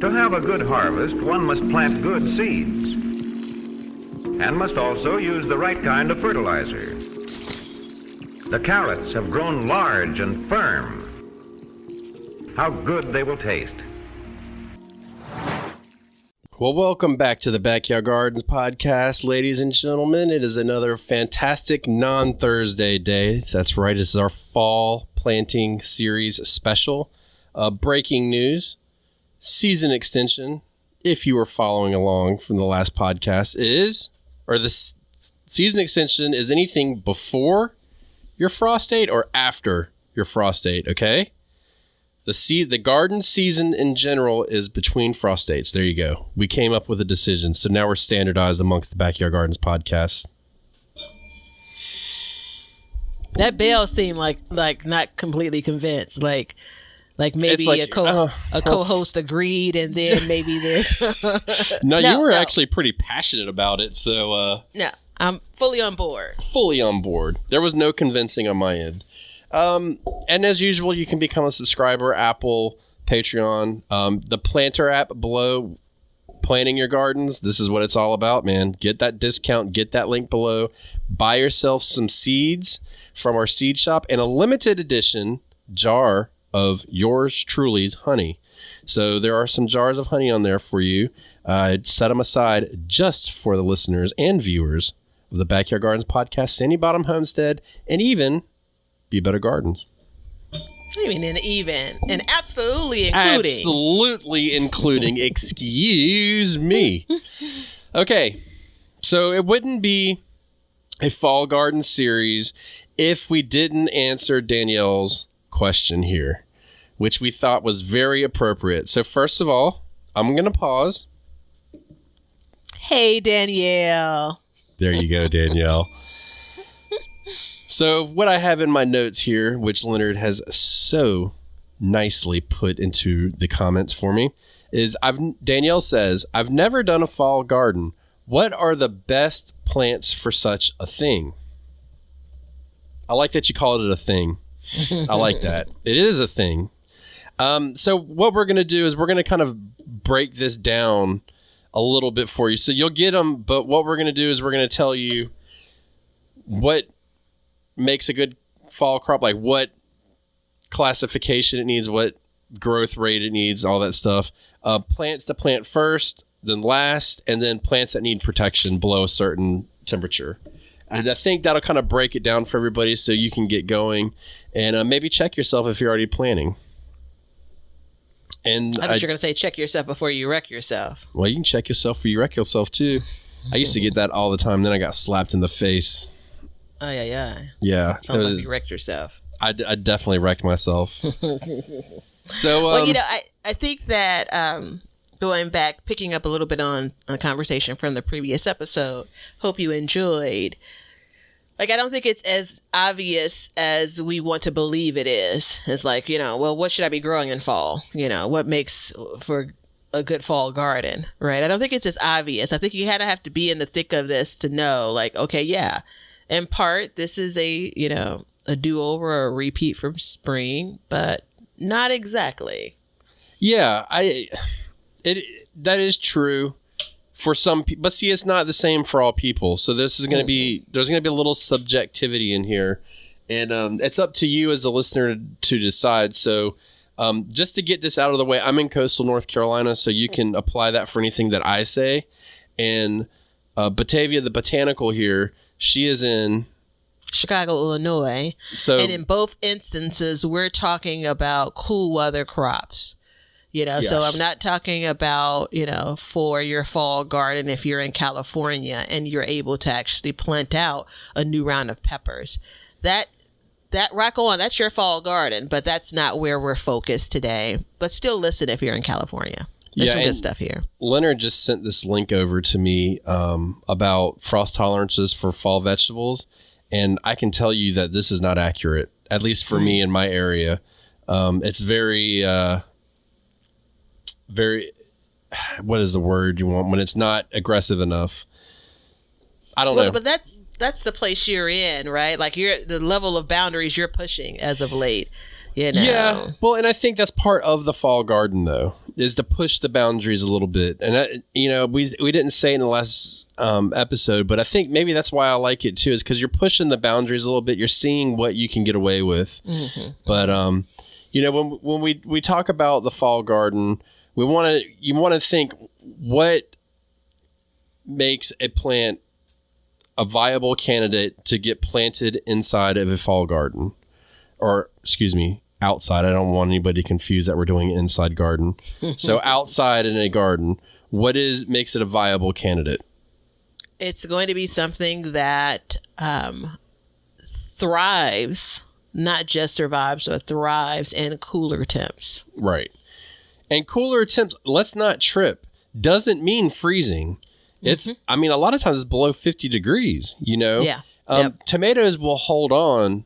To have a good harvest, one must plant good seeds and must also use the right kind of fertilizer. The carrots have grown large and firm. How good they will taste. Well, welcome back to the Backyard Gardens podcast, ladies and gentlemen. It is another fantastic non-Thursday day. That's right. This is our fall planting series special. Breaking news, season extension, if you were following along from the last podcast, season extension is anything before your frost date or after your frost date, okay? The garden season in general is between frost dates. There you go. We came up with a decision, so now we're standardized amongst the Backyard Gardens podcast. That Bell seemed like not completely convinced. Like maybe a co-host agreed, and then maybe this. No, you were actually pretty passionate about it, so no, I'm fully on board. Fully on board. There was no convincing on my end. And as usual, you can become a subscriber, Apple, Patreon, the planter app below, planting your gardens. This is what it's all about, man. Get that discount, get that link below, buy yourself some seeds from our seed shop and a limited edition jar of yours truly's honey. So there are some jars of honey on there for you. Set them aside just for the listeners and viewers of the Backyard Gardens podcast, Sandy Bottom Homestead, and even Be Better Gardens. I mean, and absolutely including. Absolutely including. Excuse me. Okay, so it wouldn't be a fall garden series if we didn't answer Danielle's question here, which we thought was very appropriate. So first of all, I'm going to pause. Hey, Danielle. There you go, Danielle. So what I have in my notes here, which Leonard has so nicely put into the comments for me, is Danielle says, I've never done a fall garden. What are the best plants for such a thing? I like that you called it a thing. I like that. It is a thing. So what we're going to do is we're going to kind of break this down a little bit for you. So you'll get them, but what we're going to do is we're going to tell you what makes a good fall crop, like what classification it needs, what growth rate it needs, all that stuff. Plants to plant first, then last, and then plants that need protection below a certain temperature. And I think that'll kind of break it down for everybody so you can get going and maybe check yourself if you're already planting. And I thought you were going to say check yourself before you wreck yourself. Well, you can check yourself before you wreck yourself too. I used to get that all the time. Then I got slapped in the face. Oh, yeah. Yeah. Sounds like you wrecked yourself. I definitely wrecked myself. So, well, I think that going back, picking up a little bit on a conversation from the previous episode, hope you enjoyed. Like, I don't think it's as obvious as we want to believe it is. It's like, well, what should I be growing in fall? What makes for a good fall garden, right? I don't think it's as obvious. I think you have to be in the thick of this to know, like, okay, yeah. In part, this is a do-over or a repeat from spring, but not exactly. Yeah, that is true for some people, but see, it's not the same for all people. So this is going to be, there's going to be a little subjectivity in here, and it's up to you as a listener to decide. So just to get this out of the way, I'm in coastal North Carolina, so you can apply that for anything that I say. And Batavia, the botanical here, she is in Chicago, Illinois. So, and in both instances, we're talking about cool weather crops. Yes. So I'm not talking about, for your fall garden if you're in California and you're able to actually plant out a new round of peppers. That rock on, that's your fall garden, but that's not where we're focused today. But still listen if you're in California. There's some good stuff here. Leonard just sent this link over to me about frost tolerances for fall vegetables. And I can tell you that this is not accurate, at least for me in my area. It's very, what is the word you want when it's not aggressive enough? I don't know. But that's the place you're in, right? Like the level of boundaries you're pushing as of late. Yeah. Well, and I think that's part of the fall garden, though, is to push the boundaries a little bit. And, we didn't say in the last episode, but I think maybe that's why I like it, too, is because you're pushing the boundaries a little bit. You're seeing what you can get away with. Mm-hmm. But, when we talk about the fall garden, you want to think what makes a plant a viable candidate to get planted inside of a fall garden. Or, excuse me, outside. I don't want anybody confused that we're doing an inside garden. So outside in a garden, what makes it a viable candidate? It's going to be something that thrives, not just survives, but thrives in cooler temps. Right. And cooler temps, let's not trip, doesn't mean freezing. It's, a lot of times it's below 50 degrees, Yeah. Tomatoes will hold on.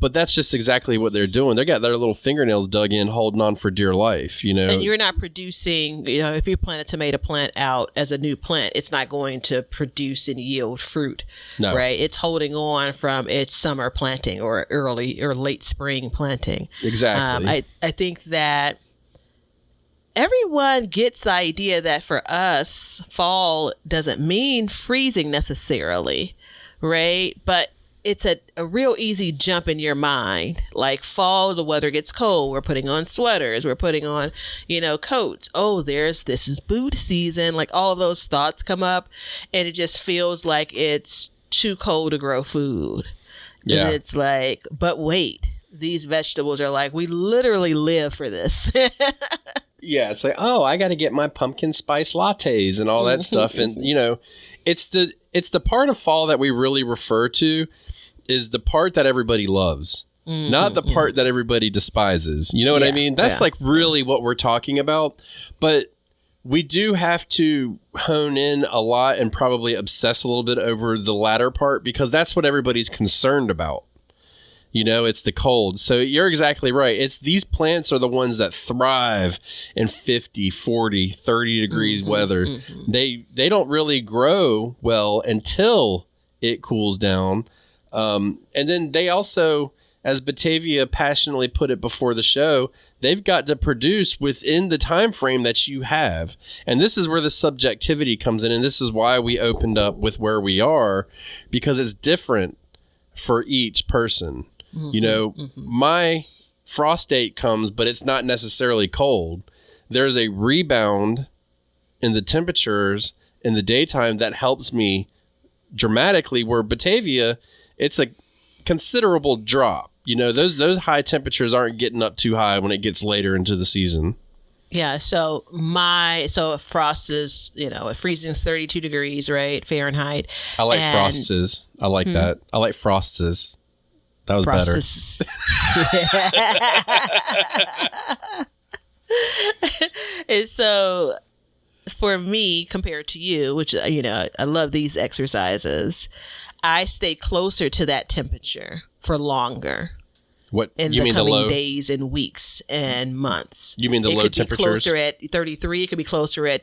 But that's just exactly what they're doing. They got their little fingernails dug in, holding on for dear life, And you're not producing, if you plant a tomato plant out as a new plant, it's not going to produce and yield fruit, no. Right? It's holding on from its summer planting or early or late spring planting. Exactly. I think that everyone gets the idea that for us, fall doesn't mean freezing necessarily, right? But it's a real easy jump in your mind. Like fall, the weather gets cold. We're putting on sweaters. We're putting on, coats. Oh, this is boot season. Like all of those thoughts come up and it just feels like it's too cold to grow food. Yeah. And it's like, but wait, these vegetables are like, we literally live for this. Yeah. It's like, oh, I got to get my pumpkin spice lattes and all that stuff. And, it's the part of fall that we really refer to is the part that everybody loves, not the part that everybody despises. You know what I mean? That's like really what we're talking about. But we do have to hone in a lot and probably obsess a little bit over the latter part because that's what everybody's concerned about. It's the cold. So you're exactly right. It's these plants are the ones that thrive in 50, 40, 30 degrees weather. They don't really grow well until it cools down. And then they also, as Batavia passionately put it before the show, they've got to produce within the time frame that you have. And this is where the subjectivity comes in. And this is why we opened up with where we are, because it's different for each person. My frost date comes, but it's not necessarily cold. There's a rebound in the temperatures in the daytime that helps me dramatically, where Batavia, it's a considerable drop. Those high temperatures aren't getting up too high when it gets later into the season. Yeah, so frost is, freezing is 32 degrees, right? Fahrenheit. I like frostes. I like that. I like frostes. That was better. And so for me, compared to you, which, I love these exercises, I stay closer to that temperature for longer. What in you the mean coming the low days and weeks and months? You mean the low temperatures? It could be closer at 33. It could be closer at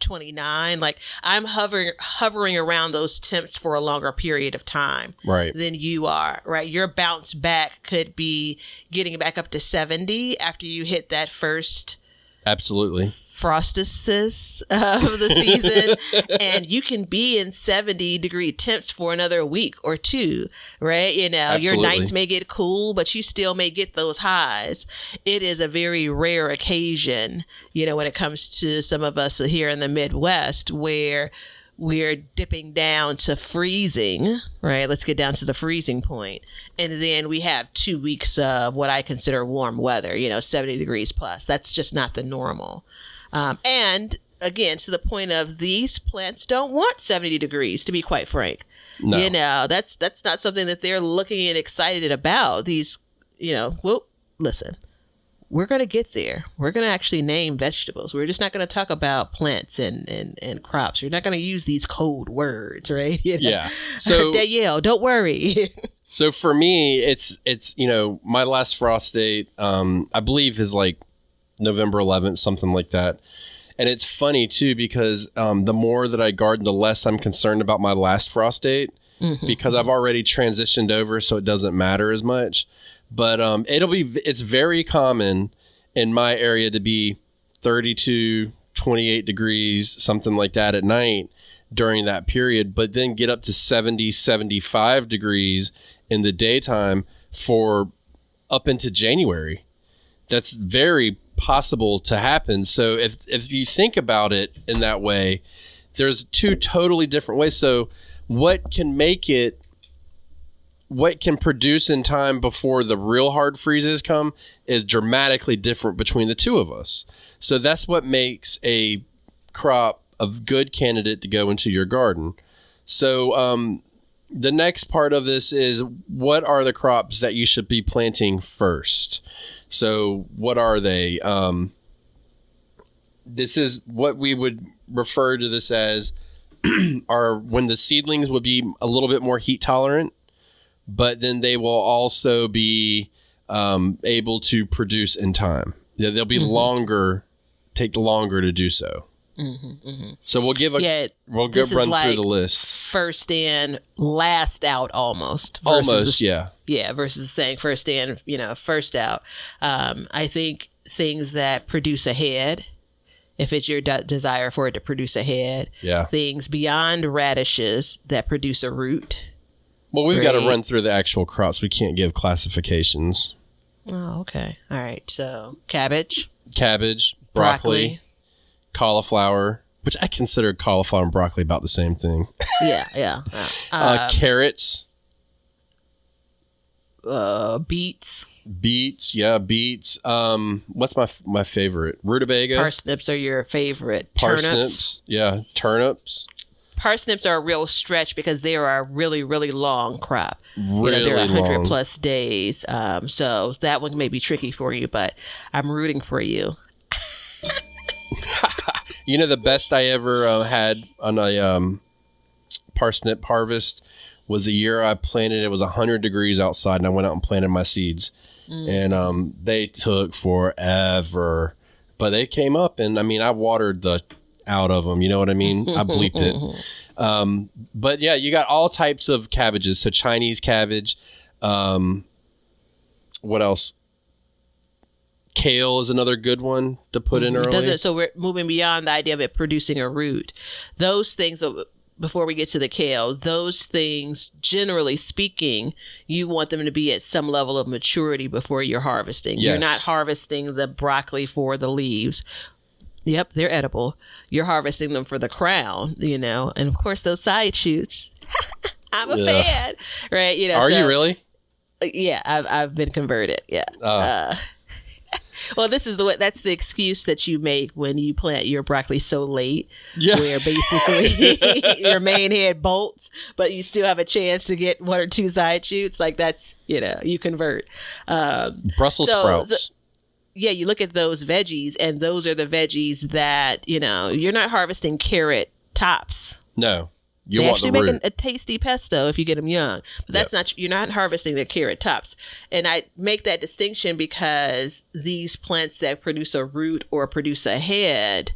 29. Like I'm hovering around those temps for a longer period of time, right? Than you are, right? Your bounce back could be getting back up to 70 after you hit that first. Absolutely. Frostices of the season, and you can be in 70-degree temps for another week or two, right? Absolutely. Your nights may get cool, but you still may get those highs. It is a very rare occasion, when it comes to some of us here in the Midwest, where we're dipping down to freezing, right? Let's get down to the freezing point. And then we have 2 weeks of what I consider warm weather, 70 degrees plus. That's just not the normal. And again, to the point of these plants don't want 70 degrees, to be quite frank. No. That's not something that they're looking and excited about. These, well, listen, we're going to get there. We're going to actually name vegetables. We're just not going to talk about plants and crops. You're not going to use these cold words, right? Yeah. So Danielle, don't worry. So for me, it's my last frost date, I believe is like November 11th, something like that. And it's funny too, because the more that I garden, the less I'm concerned about my last frost date, because I've already transitioned over, so it doesn't matter as much. But it's very common in my area to be 32, 28 degrees, something like that at night during that period, but then get up to 70, 75 degrees in the daytime for up into January. That's very possible to happen. So if you think about it in that way, there's two totally different ways. So what can produce in time before the real hard freezes come is dramatically different between the two of us. So that's what makes a crop a good candidate to go into your garden. So the next part of this is, what are the crops that you should be planting first? So what are they? This is what we would refer to this as are when the seedlings would be a little bit more heat tolerant, but then they will also be able to produce in time. They'll be take longer to do so. So we'll run through the list. First in, last out, almost. Versus saying first in, first out. I think things that produce ahead, if it's your desire for it to produce ahead. Yeah. Things beyond radishes that produce a root. Well, we've got to run through the actual crops. We can't give classifications. Oh, okay. All right. So cabbage, broccoli, cauliflower, which I consider cauliflower and broccoli about the same thing. Yeah. Carrots. Beets. Beets. What's my favorite? Rutabaga. Parsnips are your favorite. Parsnips. Yeah. Turnips. Parsnips are a real stretch because they are a really, really long crop. They're 100 plus days. So that one may be tricky for you, but I'm rooting for you. The best I ever had on a parsnip harvest was the year I planted. It was 100 degrees outside, and I went out and planted my seeds. And they took forever, but they came up, and I watered the out of them. You know what I mean? I bleeped it. But yeah, you got all types of cabbages. So Chinese cabbage. What else? Kale is another good one to put in early. So we're moving beyond the idea of it producing a root. Those things, before we get to the kale, those things, generally speaking, you want them to be at some level of maturity before you're harvesting. Yes. You're not harvesting the broccoli for the leaves. Yep, they're edible. You're harvesting them for the crown, and of course those side shoots. I'm a fan, right? Are you really? Yeah, I've been converted. Yeah. Well, that's the excuse that you make when you plant your broccoli so late, where basically your main head bolts, but you still have a chance to get one or two side shoots. Like that's, you convert. Brussels sprouts. You look at those veggies, and those are the veggies that, you're not harvesting carrot tops. No. They actually make a tasty pesto if you get them young. But that's you're not harvesting the carrot tops. And I make that distinction because these plants that produce a root or produce a head,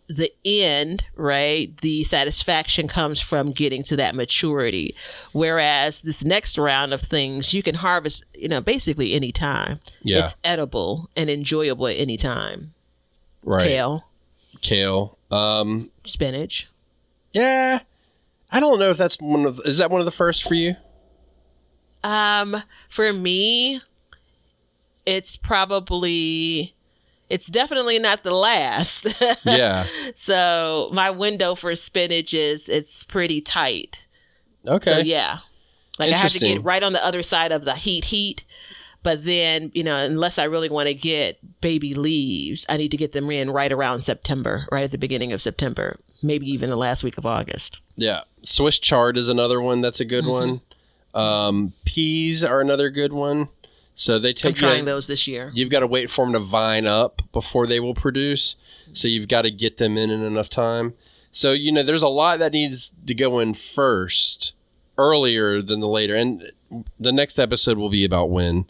the end, right, the satisfaction comes from getting to that maturity. Whereas this next round of things, you can harvest, basically any time. Yeah. It's edible and enjoyable at any time. Right. Kale. Spinach. Yeah. I don't know if is that one of the first for you? For me, it's definitely not the last. Yeah. So my window for spinach it's pretty tight. Okay. So yeah. I have to get right on the other side of the heat. But then, unless I really want to get baby leaves, I need to get them in right around September, right at the beginning of September, maybe even the last week of August. Yeah. Swiss chard is another one that's a good one. Peas are another good one. So I'm trying those this year. You've got to wait for them to vine up before they will produce. So you've got to get them in enough time. So, there's a lot that needs to go in first, earlier than the later. And the next episode will be about when,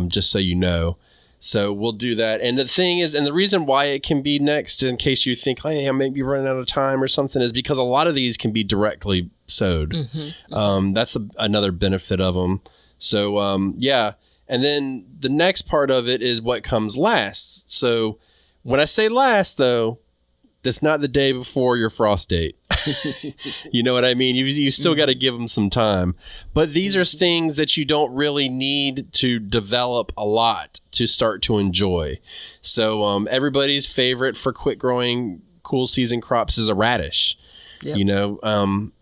just so you know. So we'll do that. And the thing is, and the reason why it can be next, in case you think, hey, I may be running out of time or something, is because a lot of these can be directly sowed. That's another benefit of them. So, And then the next part of it is what comes last. So when I say last, though, that's not the day before your frost date. You know what I mean? You still got to give them some time. But these are things that you don't really need to develop a lot to start to enjoy. So everybody's favorite for quick growing, cool season crops is a radish. Yep. You know,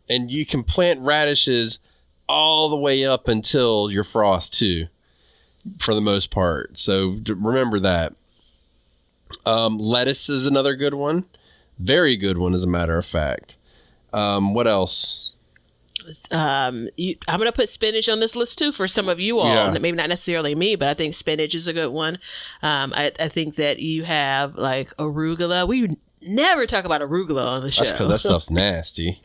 and you can plant radishes all the way up until your frost too, for the most part. So remember that. Lettuce is another good one. Very good one, as a matter of fact. What else? I'm going to put spinach on this list too for some of you all. Yeah. Maybe not necessarily me, but I think spinach is a good one. I think that you have like arugula. We never talk about arugula on the show. That's because that stuff's nasty.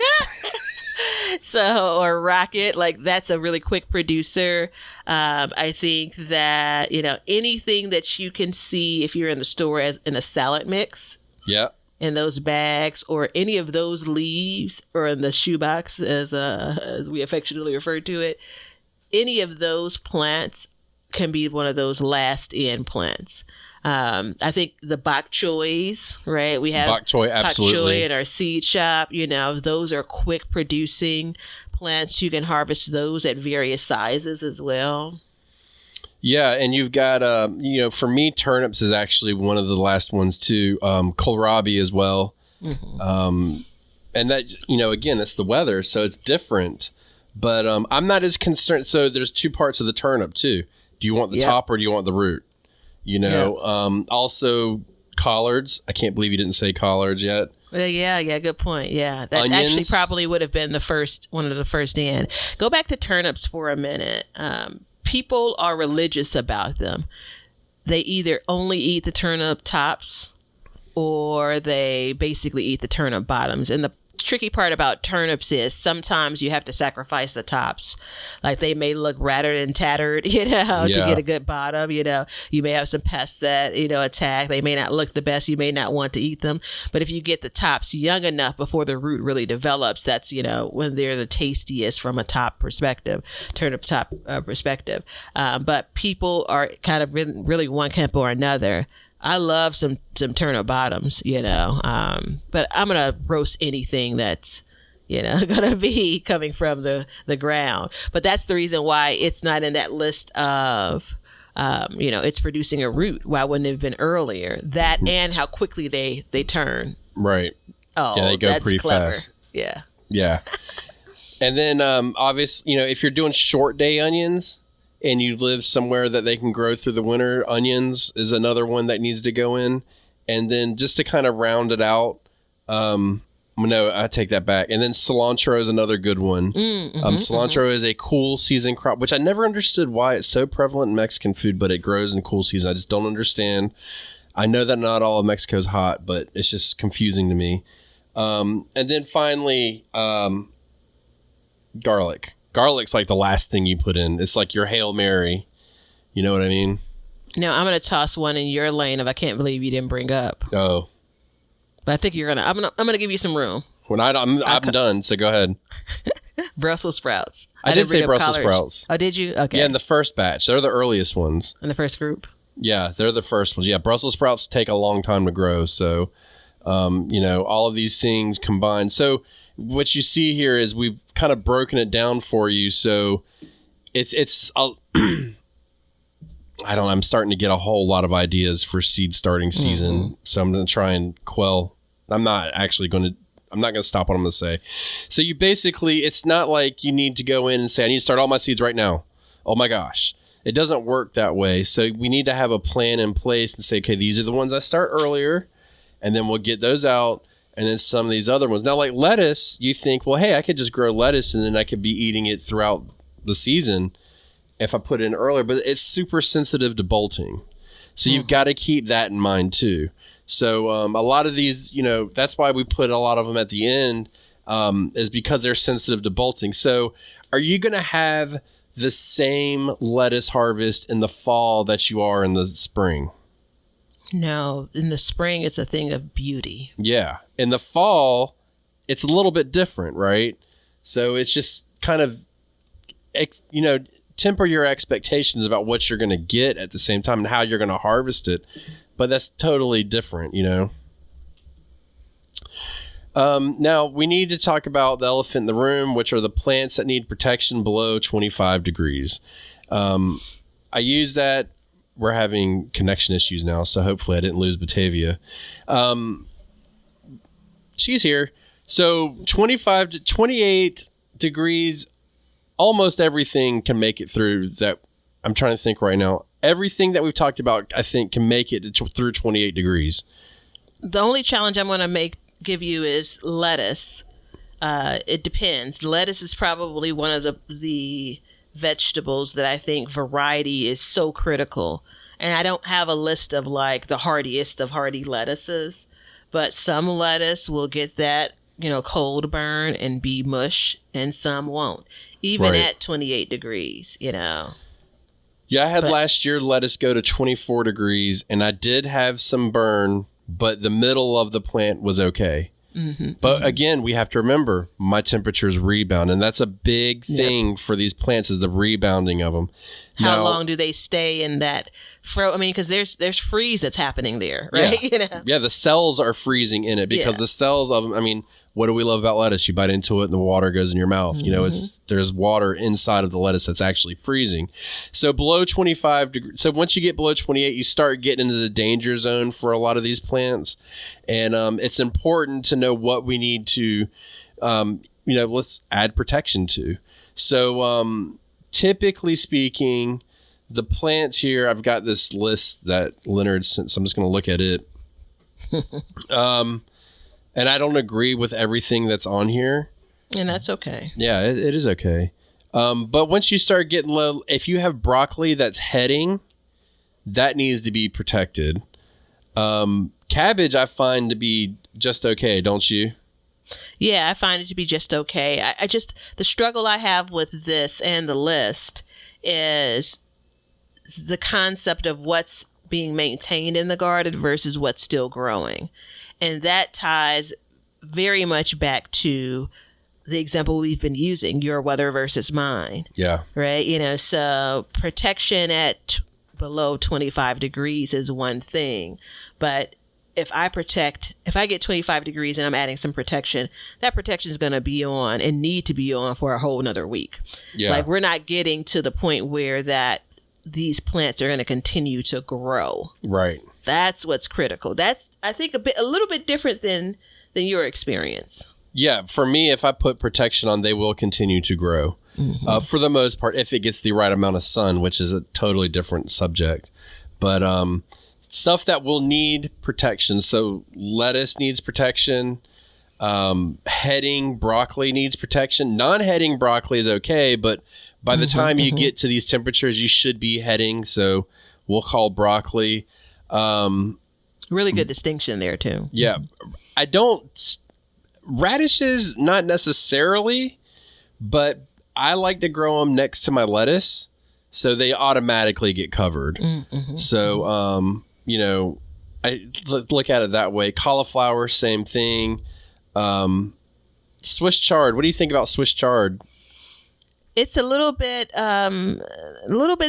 So, or rocket, like that's a really quick producer. I think that, you know, anything that you can see if you're in the store as in a salad mix. Yeah. In those bags, or any of those leaves, or in the shoebox, as we affectionately refer to it, any of those plants can be one of those last in plants. I think the bok choys, right? We have bok choy, absolutely. Bok choy in our seed shop. You know, those are quick producing plants. You can harvest those at various sizes as well. Yeah, and you've got, you know, for me, turnips is actually one of the last ones too. Kohlrabi as well. Mm-hmm. And that, you know, again, it's the weather, so it's different. But I'm not as concerned. So there's two parts of the turnip too. Do you want the top or do you want the root? You know, also collards. I can't believe you didn't say collards yet. Well, yeah, good point. Yeah, that Onions. Actually probably would have been one of the first in. Go back to turnips for a minute. People are religious about them. They either only eat the turnip tops or they basically eat the turnip bottoms. And the tricky part about turnips is sometimes you have to sacrifice the tops. Like they may look rattled and tattered, you know, to get a good bottom. You know, you may have some pests that, you know, attack. They may not look the best. You may not want to eat them. But if you get the tops young enough before the root really develops, that's, you know, when they're the tastiest from a top perspective, turnip top perspective. But people are kind of really one camp or another. I love some turnip bottoms, you know, but I'm going to roast anything that's, you know, going to be coming from the ground. But that's the reason why it's not in that list of, you know, it's producing a root. Why wouldn't it have been earlier? That and how quickly they turn. Right. Oh, yeah, they go that's pretty clever. Fast. Yeah. Yeah. And then obviously, you know, if you're doing short day onions, and you live somewhere that they can grow through the winter, onions is another one that needs to go in. And then just to kind of round it out, no, I take that back. And then cilantro is another good one. Cilantro is a cool season crop, which I never understood why it's so prevalent in Mexican food, but it grows in cool season. I just don't understand. I know that not all of Mexico is hot, but it's just confusing to me. And then finally, garlic. Garlic's like the last thing you put in. It's like your Hail Mary. You know what I mean? No, I'm going to toss one in your lane if I can't believe you didn't bring up. Oh. But I think you're going to, I'm going to give you some room. When I'm done, so go ahead. Brussels sprouts. I did say Brussels sprouts. Oh, did you? Okay. Yeah, in the first batch. They're the earliest ones. In the first group? Yeah, they're the first ones. Yeah, Brussels sprouts take a long time to grow. So, you know, all of these things combined. So, what you see here is we've kind of broken it down for you. So it's I don't know, I'm starting to get a whole lot of ideas for seed starting season. Mm-hmm. So I'm going to try and quell. I'm not going to stop what I'm going to say. So you basically, it's not like you need to go in and say, I need to start all my seeds right now. Oh my gosh. It doesn't work that way. So we need to have a plan in place and say, okay, these are the ones I start earlier, and then we'll get those out. And then some of these other ones. Now, like lettuce, you think, well, hey, I could just grow lettuce and then I could be eating it throughout the season if I put it in earlier. But it's super sensitive to bolting. So you've got to keep that in mind, too. So a lot of these, you know, that's why we put a lot of them at the end, is because they're sensitive to bolting. So are you going to have the same lettuce harvest in the fall that you are in the spring? No, in the spring, it's a thing of beauty. Yeah. In the fall, it's a little bit different, right? So it's just kind of, you know, temper your expectations about what you're going to get at the same time and how you're going to harvest it. But that's totally different, you know. Now, we need to talk about the elephant in the room, which are the plants that need protection below 25 degrees. I use that. We're having connection issues now, so hopefully I didn't lose Batavia. She's here. So 25 to 28 degrees, almost everything can make it through that. I'm trying to think right now. Everything that we've talked about, I think, can make it through 28 degrees. The only challenge I'm going to give you is lettuce. It depends. Lettuce is probably one of the vegetables that I think variety is so critical. And I don't have a list of like the hardiest of hardy lettuces, but some lettuce will get that, cold burn and be mush, and some won't, even at 28 degrees, Yeah, I had last year lettuce go to 24 degrees, and I did have some burn, but the middle of the plant was okay. Mm-hmm. But again, we have to remember my temperatures rebound, and that's a big thing for these plants is the rebounding of them. How long do they stay in that because there's freeze that's happening there, right? Yeah, the cells are freezing in it because the cells of them. What do we love about lettuce? You bite into it and the water goes in your mouth. Mm-hmm. There's water inside of the lettuce that's actually freezing. So below 25 degrees. So once you get below 28, you start getting into the danger zone for a lot of these plants, and it's important to know what we need to, let's add protection to. So typically speaking, the plants here, I've got this list that Leonard sent, so I'm just going to look at it. And I don't agree with everything that's on here. And that's okay. Yeah, it is okay. But once you start getting low, if you have broccoli that's heading, that needs to be protected. Cabbage, I find to be just okay, don't you? Yeah, I find it to be just okay. I just, the struggle I have with this and the list is the concept of what's being maintained in the garden versus what's still growing. And that ties very much back to the example we've been using, your weather versus mine. Yeah. Right? So protection at below 25 degrees is one thing. But if I get 25 degrees and I'm adding some protection, that protection is going to be on and need to be on for a whole nother week. Yeah. Like we're not getting to the point where that these plants are going to continue to grow. Right. That's what's critical. That's, I think, a little bit different than your experience. Yeah. For me, if I put protection on, they will continue to grow. Mm-hmm. For the most part, if it gets the right amount of sun, which is a totally different subject. But stuff that will need protection. So lettuce needs protection. Heading broccoli needs protection. Non-heading broccoli is okay, but by the time you get to these temperatures, you should be heading. So we'll call broccoli. Really good distinction there too. Yeah. Radishes, not necessarily, but I like to grow them next to my lettuce. So they automatically get covered. Mm-hmm. So, I look at it that way. Cauliflower, same thing. Swiss chard. What do you think about Swiss chard? It's a little bit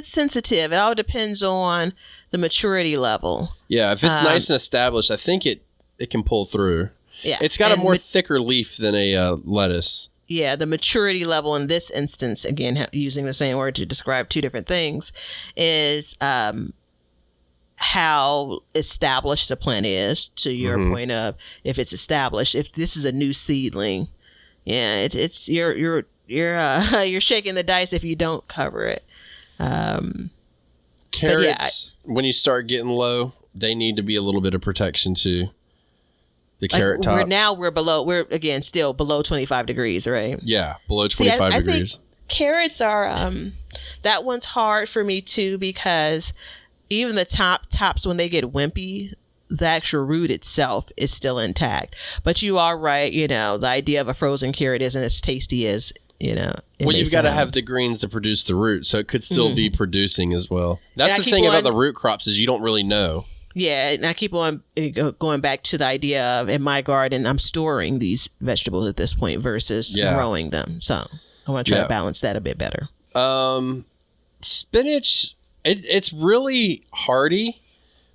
sensitive. It all depends on the maturity level. Yeah, if it's nice and established, I think it can pull through. Yeah, it's got a more thicker leaf than a lettuce. Yeah, the maturity level in this instance, again, using the same word to describe two different things, is how established the plant is, to your point of if it's established. If this is a new seedling, yeah, it's you're shaking the dice if you don't cover it. Carrots, when you start getting low, they need to be a little bit of protection too. The carrot tops. We're again still below 25 degrees, right? Yeah, below 25 degrees. I think carrots are that one's hard for me too, because even the tops, when they get wimpy, the actual root itself is still intact. But you are right, the idea of a frozen carrot isn't as tasty as, well, you've got to have the greens to produce the root, so it could still be producing as well. That's the thing about the root crops is you don't really know. Yeah, and I keep on going back to the idea of, in my garden, I'm storing these vegetables at this point versus growing them. So I want to try to balance that a bit better. Spinach, it's really hardy,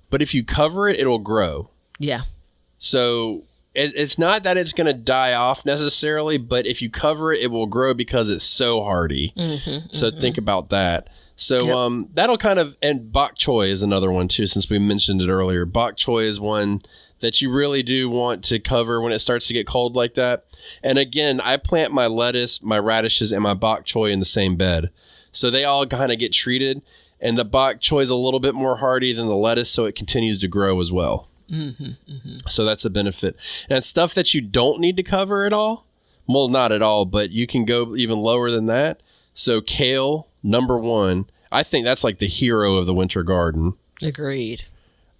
but if you cover it, it'll grow. Yeah. So it's not that it's going to die off necessarily, but if you cover it, it will grow because it's so hardy. So think about that. So that'll kind of, and bok choy is another one too, since we mentioned it earlier. Bok choy is one that you really do want to cover when it starts to get cold like that. And again, I plant my lettuce, my radishes, and my bok choy in the same bed. So they all kind of get treated. And the bok choy is a little bit more hardy than the lettuce, so it continues to grow as well. So that's a benefit. And it's stuff that you don't need to cover at all. Well, not at all, but you can go even lower than that. So kale, number one. I think that's like the hero of the winter garden. Agreed.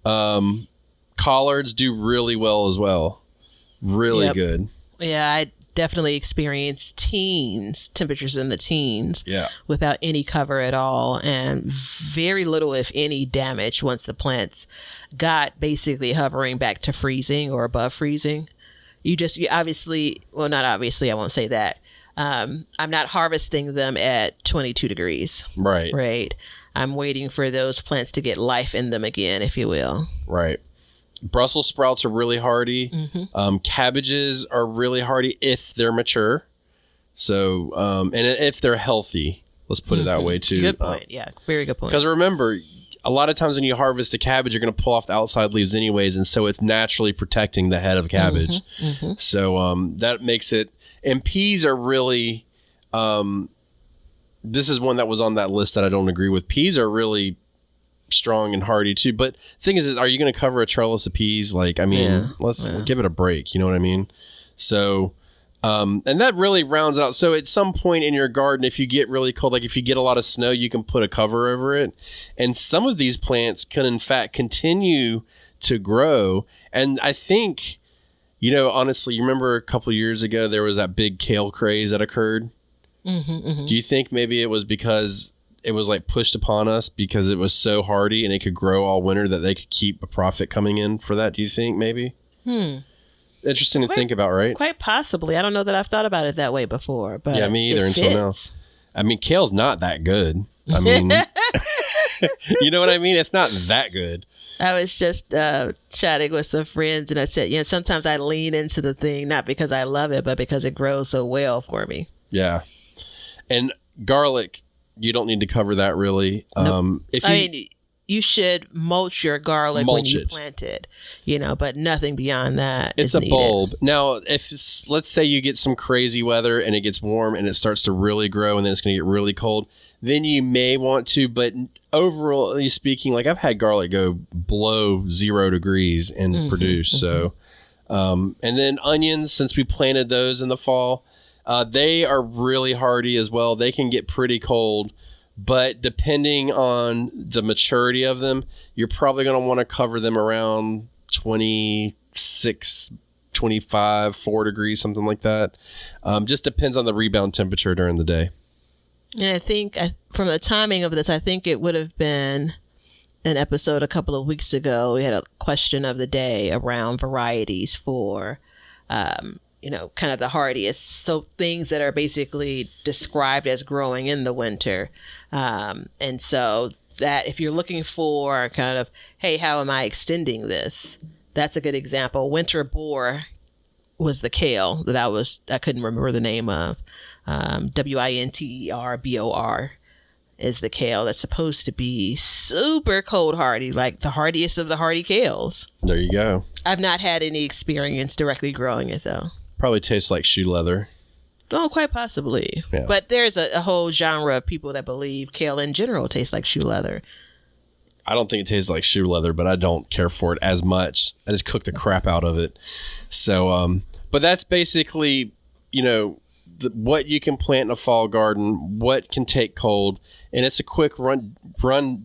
Collards do really well as well. Really good. Yeah, I definitely experienced temperatures in the teens without any cover at all, and very little, if any, damage once the plants got basically hovering back to freezing or above freezing. You obviously, well, not obviously, I won't say that. I'm not harvesting them at 22 degrees. Right. I'm waiting for those plants to get life in them again, if you will. Right. Brussels sprouts are really hardy. Cabbages are really hardy if they're mature. So, and if they're healthy, let's put it that way too. Good point. Yeah, very good point. Because remember, a lot of times when you harvest a cabbage, you're going to pull off the outside leaves anyways. And so it's naturally protecting the head of cabbage. So that makes it, and peas are really, this is one that was on that list that I don't agree with. Peas are really strong and hardy too, but the thing is are you going to cover a trellis of peas? Like, I mean, let's give it a break, you know what I mean? So and that really rounds it out. So at some point in your garden, if you get really cold, like if you get a lot of snow, you can put a cover over it, and some of these plants can in fact continue to grow. And I think, you know, honestly, you remember a couple of years ago there was that big kale craze that occurred. Do you think maybe it was because it was like pushed upon us because it was so hardy and it could grow all winter that they could keep a profit coming in for that? Do you think maybe? Interesting to think about, right? Quite possibly. I don't know that I've thought about it that way before, but yeah, me either until now. I mean, kale's not that good. I mean, you know what I mean? It's not that good. I was just chatting with some friends and I said, you know, sometimes I lean into the thing, not because I love it, but because it grows so well for me. Yeah. And garlic, you don't need to cover that really. Nope. You should mulch your garlic when you plant it, you know, but nothing beyond that. It's a bulb. Now, if let's say you get some crazy weather and it gets warm and it starts to really grow and then it's going to get really cold, then you may want to, but overall speaking, like I've had garlic go below 0 degrees and produce. So, and then onions, since we planted those in the fall, they are really hardy as well. They can get pretty cold. But depending on the maturity of them, you're probably going to want to cover them around 26, 25, 4 degrees, something like that. Just depends on the rebound temperature during the day. And I think from the timing of this, I think it would have been an episode a couple of weeks ago. We had a question of the day around varieties for you know, kind of the hardiest. So things that are basically described as growing in the winter. And so that if you're looking for kind of, hey, how am I extending this? That's a good example. Winter boar was the kale that I couldn't remember the name of. WINTERBOR is the kale that's supposed to be super cold hardy, like the hardiest of the hardy kales. There you go. I've not had any experience directly growing it though. Probably tastes like shoe leather. Oh, quite possibly. Yeah. But there's a whole genre of people that believe kale in general tastes like shoe leather. I don't think it tastes like shoe leather, but I don't care for it as much. I just cook the crap out of it. So, but that's basically, you know, what you can plant in a fall garden, what can take cold. And it's a quick run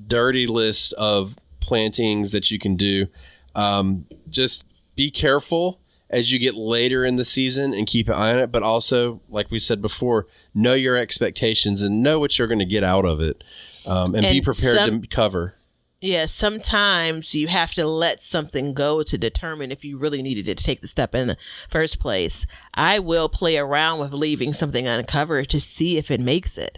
dirty list of plantings that you can do. Just be careful as you get later in the season and keep an eye on it. But also, like we said before, know your expectations and know what you're going to get out of it. And be prepared to cover. Yeah, sometimes you have to let something go to determine if you really needed it to take the step in the first place. I will play around with leaving something uncovered to see if it makes it.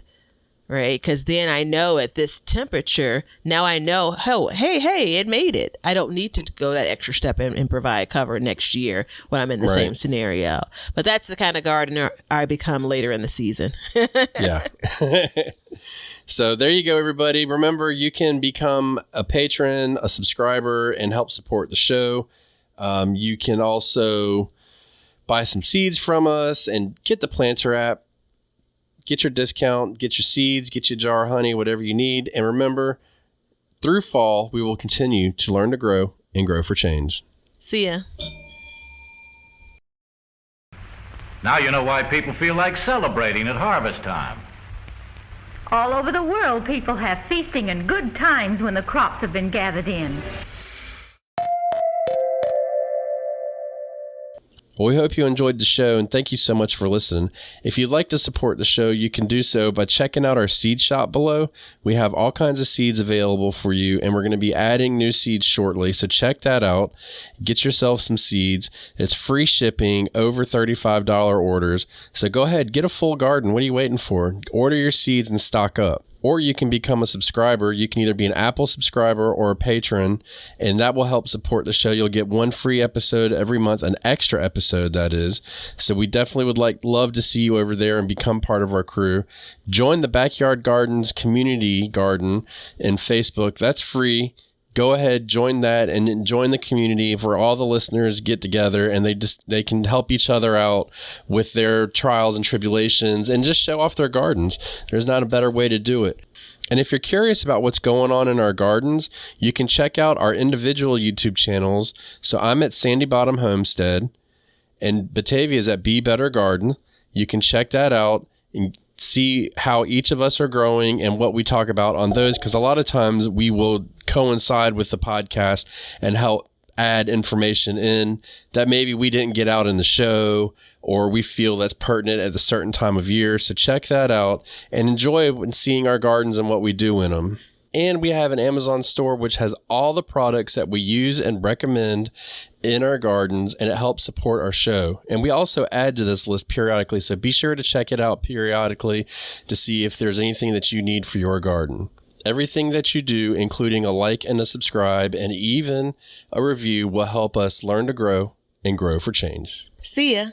right? Because then I know at this temperature, now I know, oh, hey, it made it. I don't need to go that extra step and provide cover next year when I'm in the same scenario. But that's the kind of gardener I become later in the season. Yeah. So there you go, everybody. Remember, you can become a patron, a subscriber, and help support the show. You can also buy some seeds from us and get the Planter app. Get your discount, get your seeds, get your jar of honey, whatever you need. And remember, through fall, we will continue to learn to grow and grow for change. See ya. Now you know why people feel like celebrating at harvest time. All over the world, people have feasting and good times when the crops have been gathered in. Well, we hope you enjoyed the show, and thank you so much for listening. If you'd like to support the show, you can do so by checking out our seed shop below. We have all kinds of seeds available for you, and we're going to be adding new seeds shortly, so check that out. Get yourself some seeds. It's free shipping, over $35 orders. So go ahead, get a full garden. What are you waiting for? Order your seeds and stock up. Or you can become a subscriber. You can either be an Apple subscriber or a patron, and that will help support the show. You'll get one free episode every month, an extra episode, that is. So we definitely would love to see you over there and become part of our crew. Join the Backyard Gardens community garden in Facebook. That's free. Go ahead, join that, and join the community where all the listeners get together and they can help each other out with their trials and tribulations and just show off their gardens. There's not a better way to do it. And if you're curious about what's going on in our gardens, you can check out our individual YouTube channels. So I'm at Sandy Bottom Homestead, and Batavia is at Be Better Garden. You can check that out and see how each of us are growing and what we talk about on those, because a lot of times we will coincide with the podcast and help add information in that maybe we didn't get out in the show or we feel that's pertinent at a certain time of year. So check that out and enjoy seeing our gardens and what we do in them. And we have an Amazon store which has all the products that we use and recommend in our gardens, and it helps support our show. And we also add to this list periodically, so be sure to check it out periodically to see if there's anything that you need for your garden. Everything that you do, including a like and a subscribe and even a review, will help us learn to grow and grow for change. See ya.